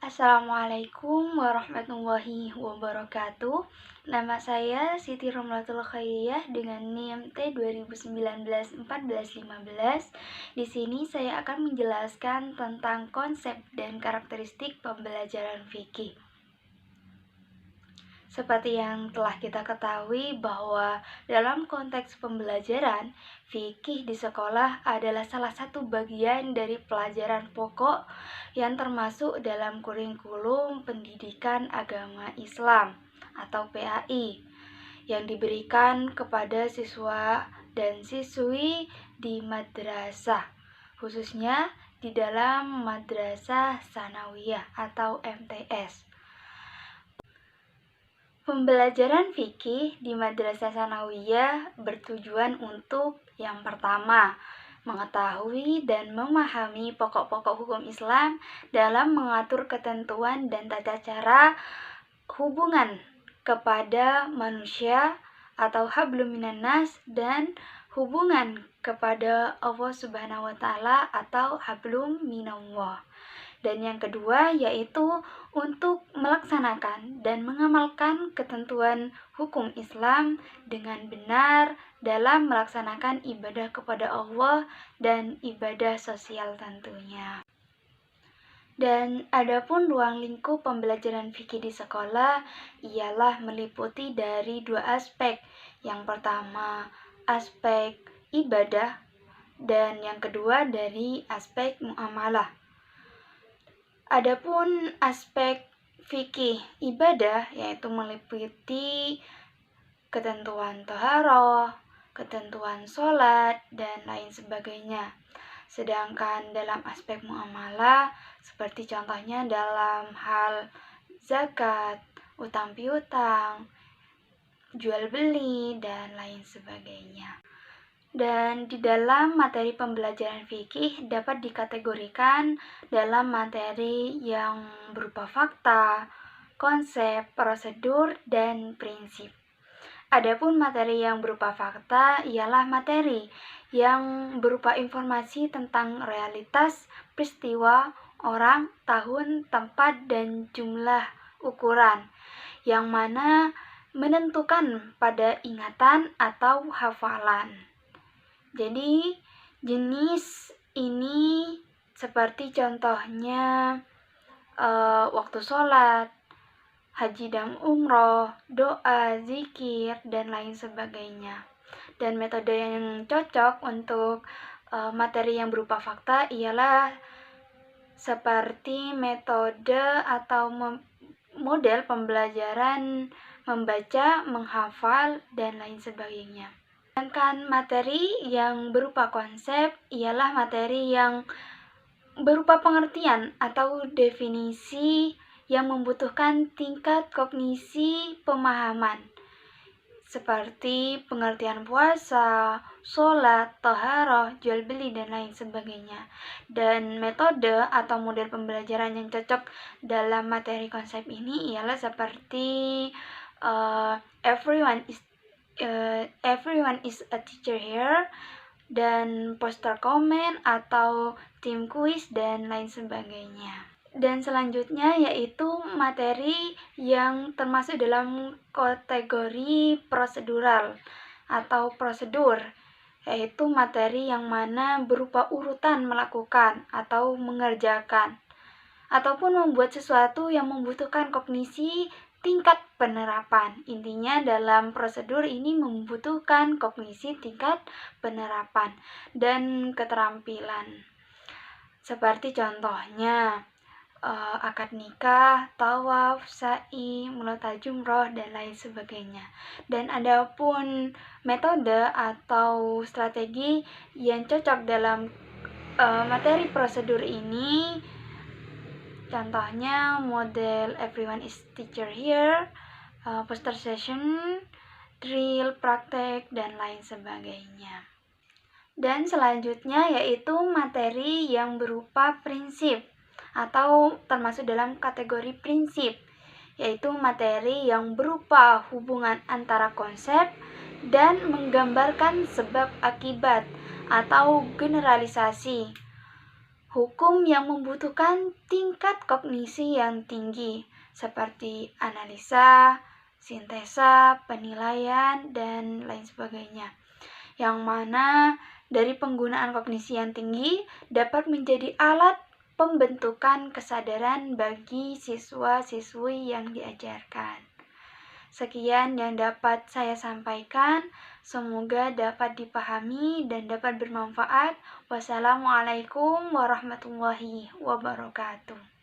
Assalamualaikum warahmatullahi wabarakatuh. Nama saya Siti Romlatul Khairiyah dengan NIM T2019-1415. Di sini saya akan menjelaskan tentang konsep dan karakteristik pembelajaran fikih. Seperti yang telah kita ketahui bahwa dalam konteks pembelajaran, fikih di sekolah adalah salah satu bagian dari pelajaran pokok yang termasuk dalam kurikulum pendidikan agama Islam atau PAI yang diberikan kepada siswa dan siswi di madrasah, khususnya di dalam madrasah sanawiyah atau MTS. Pembelajaran fikih di madrasah sanawiyah bertujuan untuk yang pertama, mengetahui dan memahami pokok-pokok hukum Islam dalam mengatur ketentuan dan tata cara hubungan kepada manusia atau hablum minan nas dan hubungan kepada Allah Subhanahu wa taala atau hablum minallah. Dan yang kedua yaitu untuk melaksanakan dan mengamalkan ketentuan hukum Islam dengan benar dalam melaksanakan ibadah kepada Allah dan ibadah sosial tentunya. Dan adapun ruang lingkup pembelajaran fikih di sekolah ialah meliputi dari dua aspek. Yang pertama aspek ibadah dan yang kedua dari aspek muamalah. Adapun aspek fikih ibadah yaitu meliputi ketentuan taharah, ketentuan sholat, dan lain sebagainya. Sedangkan dalam aspek muamalah seperti contohnya dalam hal zakat, utang piutang, jual beli, dan lain sebagainya. Dan di dalam materi pembelajaran fikih dapat dikategorikan dalam materi yang berupa fakta, konsep, prosedur, dan prinsip. Adapun materi yang berupa fakta ialah materi yang berupa informasi tentang realitas, peristiwa, orang, tahun, tempat, dan jumlah ukuran, yang mana menentukan pada ingatan atau hafalan. Jadi jenis ini seperti contohnya waktu sholat, haji dan umroh, doa, zikir, dan lain sebagainya. Dan metode yang cocok untuk materi yang berupa fakta ialah seperti metode atau model pembelajaran membaca, menghafal, dan lain sebagainya. Sedangkan materi yang berupa konsep ialah materi yang berupa pengertian atau definisi yang membutuhkan tingkat kognisi pemahaman seperti pengertian puasa, sholat, taharah, jual beli, dan lain sebagainya. Dan metode atau model pembelajaran yang cocok dalam materi konsep ini ialah seperti everyone is a teacher here, dan poster comment atau tim kuis, dan lain sebagainya. Dan selanjutnya yaitu materi yang termasuk dalam kategori prosedural atau prosedur, yaitu materi yang mana berupa urutan melakukan atau mengerjakan ataupun membuat sesuatu yang membutuhkan kognisi tingkat penerapan. Intinya dalam prosedur ini membutuhkan kognisi tingkat penerapan dan keterampilan. Seperti contohnya akad nikah, tawaf, sa'i, mulata jumroh, dan lain sebagainya. Dan adapun metode atau strategi yang cocok dalam materi prosedur ini, contohnya model everyone is teacher here, poster session, drill, praktek, dan lain sebagainya. Dan selanjutnya yaitu materi yang berupa prinsip atau termasuk dalam kategori prinsip, yaitu materi yang berupa hubungan antara konsep dan menggambarkan sebab akibat atau generalisasi Hukum yang membutuhkan tingkat kognisi yang tinggi, seperti analisa, sintesa, penilaian, dan lain sebagainya. Yang mana dari penggunaan kognisi yang tinggi dapat menjadi alat pembentukan kesadaran bagi siswa-siswi yang diajarkan. Sekian yang dapat saya sampaikan, semoga dapat dipahami dan dapat bermanfaat. Wassalamualaikum warahmatullahi wabarakatuh.